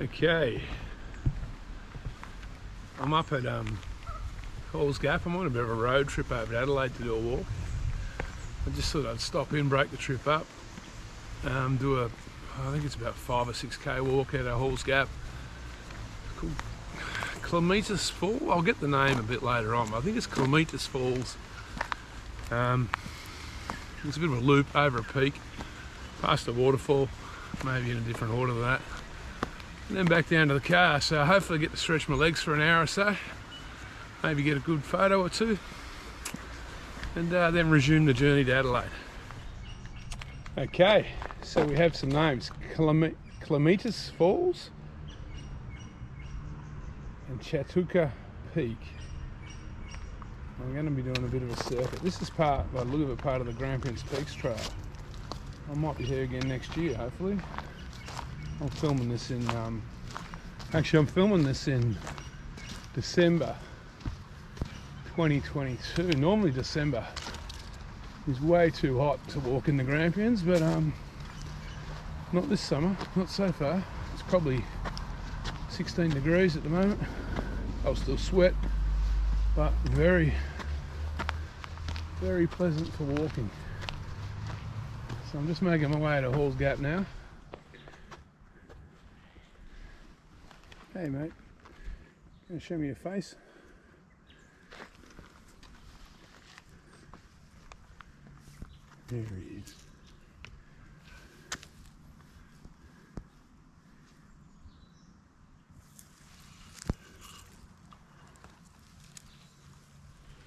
Okay, I'm up at Halls Gap. I'm on a bit of a road trip over to Adelaide to do a walk. I just thought I'd stop in, break the trip up, do a, I think it's about 5 or 6k walk out of Halls Gap. Called Clematis Falls. I'll get the name a bit later on, but I think it's Clematis Falls. It's a bit of a loop over a peak, past a waterfall, maybe in a different order than that. And then back down to the car, so hopefully I get to stretch my legs for an hour or so, maybe get a good photo or two, and then resume the journey to Adelaide. Okay, so we have some names: Clematis Falls and Chatauqua Peak. I'm going to be doing a bit of a circuit. This is part, by the look of it, part of the Grampians Peaks Trail. I might be here again next year, hopefully. I'm filming this in, actually I'm filming this in December 2022. Normally December is way too hot to walk in the Grampians, but not this summer, not so far. It's probably 16 degrees at the moment. I'll still sweat, but very, very pleasant for walking. So I'm just making my way to Halls Gap now. Hey mate, gonna show me your face? There he is.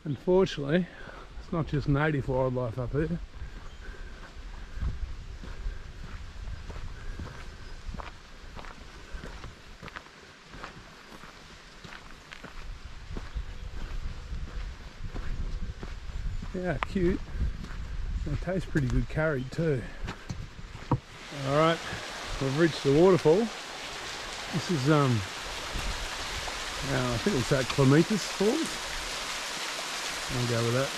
Unfortunately, it's not just native wildlife up here. Yeah, cute. It tastes pretty good curried too. Alright, we've reached the waterfall. This is I think it's at Clematis Falls. I'll go with that.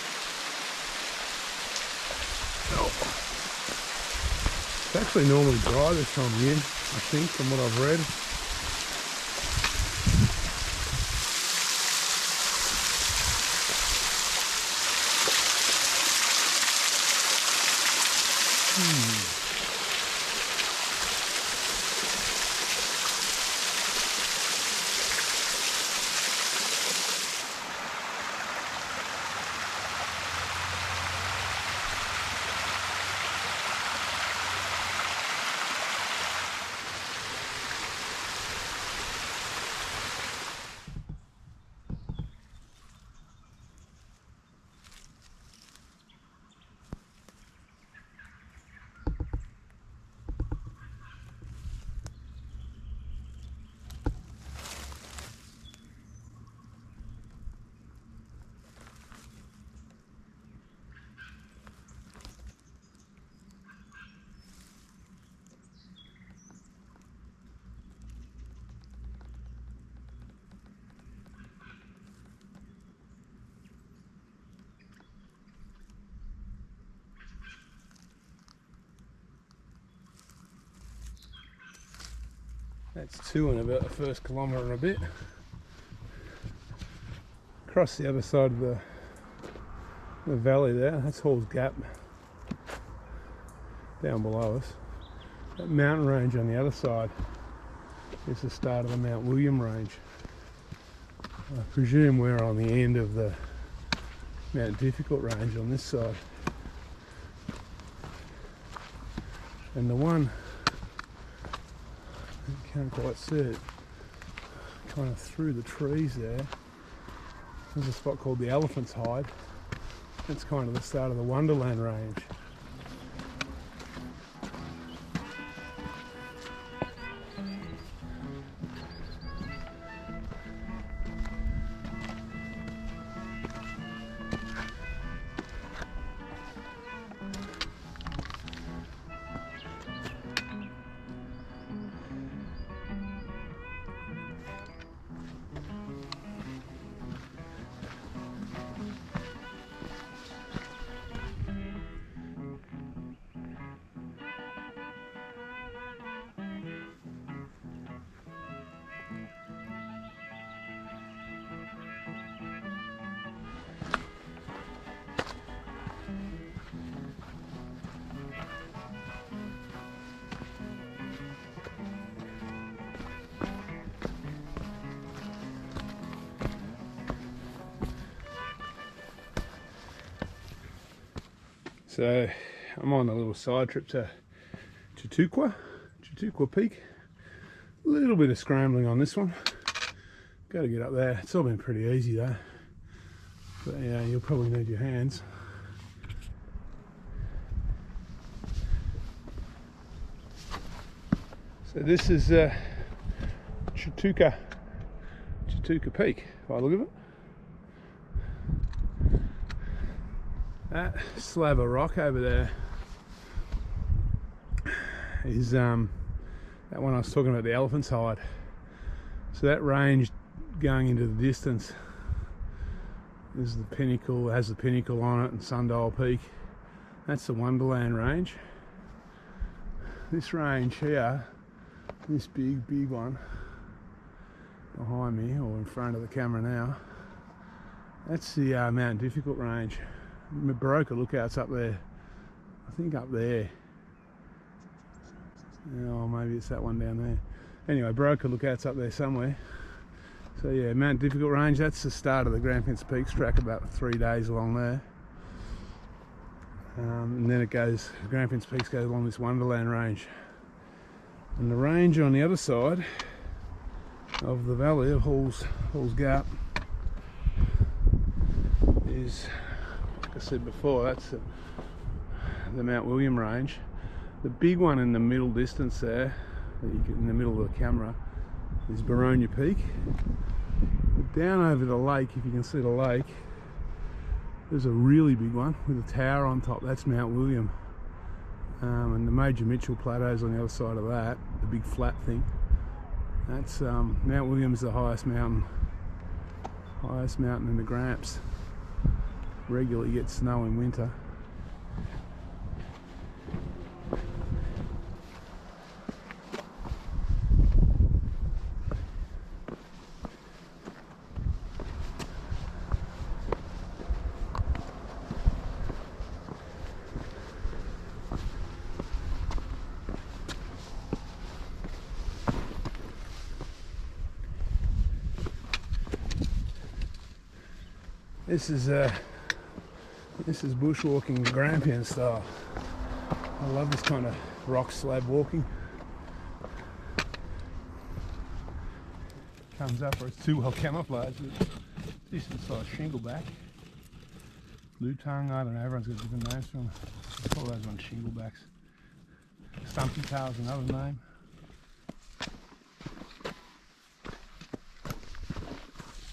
Oh. It's actually normally dry this time of year, I think, from what I've read. That's 2 in about the first kilometre and a bit. Across the other side of the valley there, that's Halls Gap down below us. That mountain range on the other side is the start of the Mount William range. I presume we're on the end of the Mount Difficult range on this side. And the one, you can't quite see it, kind of through the trees there, there's a spot called the Elephant's Hide. That's kind of the start of the Wonderland range. So I'm on a little side trip to Chatauqua Peak. A little bit of scrambling on this one. Got to get up there. It's all been pretty easy though. But yeah, you'll probably need your hands. So this is Chatauqua Peak, by the look of it. That slab of rock over there is that one I was talking about, the Elephant's Hide. So that range going into the distance is the pinnacle, has the pinnacle on it, and Sundial Peak. That's the Wonderland range. This range here, this big one behind me, or in front of the camera now, that's the Mount Difficult range. Barocca Lookout's up there, I think up there. Oh, maybe it's that one down there. Anyway, Barocca Lookout's up there somewhere. So yeah, Mount Difficult range, that's the start of the Grampians Peaks track, about 3 days along there. And then it goes, Grampians Peaks goes along this Wonderland range. And the range on the other side of the valley of Hall's Gap is, like I said before, that's the Mount William range. The big one in the middle distance there, in the middle of the camera, is Boronia Peak. But down over the lake, if you can see the lake, there's a really big one with a tower on top. That's Mount William. And the Major Mitchell Plateau's on the other side of that, the big flat thing. That's Mount William's the highest mountain in the Gramps. Regularly gets snow in winter. This is bushwalking Grampian style. I love this kind of rock slab walking. Comes up, or it's too well camouflaged. Decent sized shingleback. Blue tongue, I don't know, everyone's got different names for them. I call those ones shinglebacks. Stumpy tail's another name.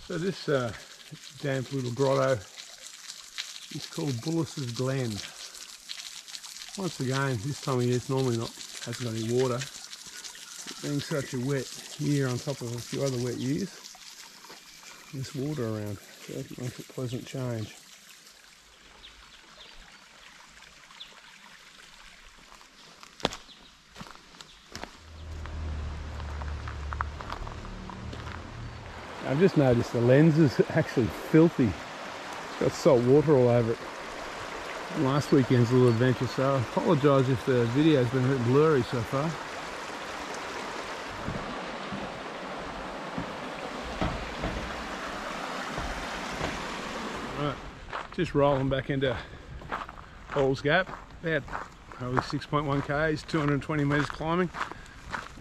So this damp little grotto is called Bullis's Glen. Once again, this time of year it's normally hasn't got any water. It being such a wet year on top of a few other wet years, there's water around, so it makes a pleasant change. I've just noticed the lens is actually filthy. It's got salt water all over it. Last weekend's little adventure, so I apologise if the video's been a bit blurry so far. Right, just rolling back into Hall's Gap, about probably 6.1 k's, 220 metres climbing.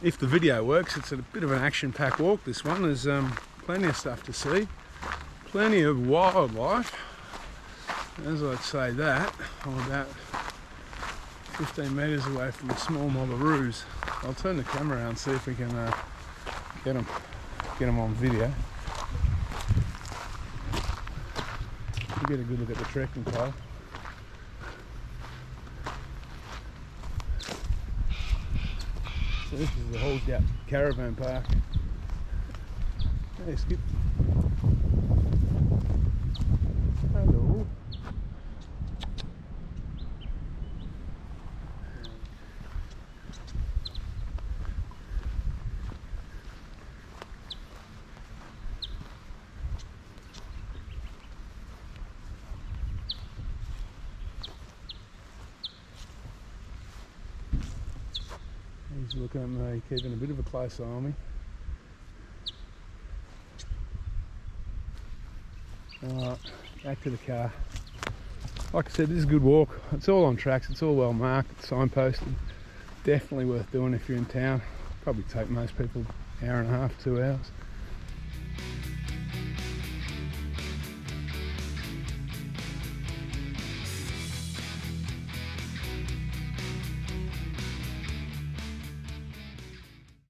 If the video works, it's a bit of an action-packed walk, this one. There's plenty of stuff to see, plenty of wildlife. As I'd say that, I'm about 15 metres away from the small mollaroos. I'll turn the camera around and see if we can get them on video. We'll get a good look at the trekking pole. So this is the Hall's Gap Caravan Park. Hey, Skip. Hello. He's looking at me, keeping a bit of a close eye on me. Alright, back to the car. like I said, this is a good walk. It's all on tracks, it's all well marked, it's signposted. Definitely worth doing if you're in town. Probably take most people an hour and a half, 2 hours.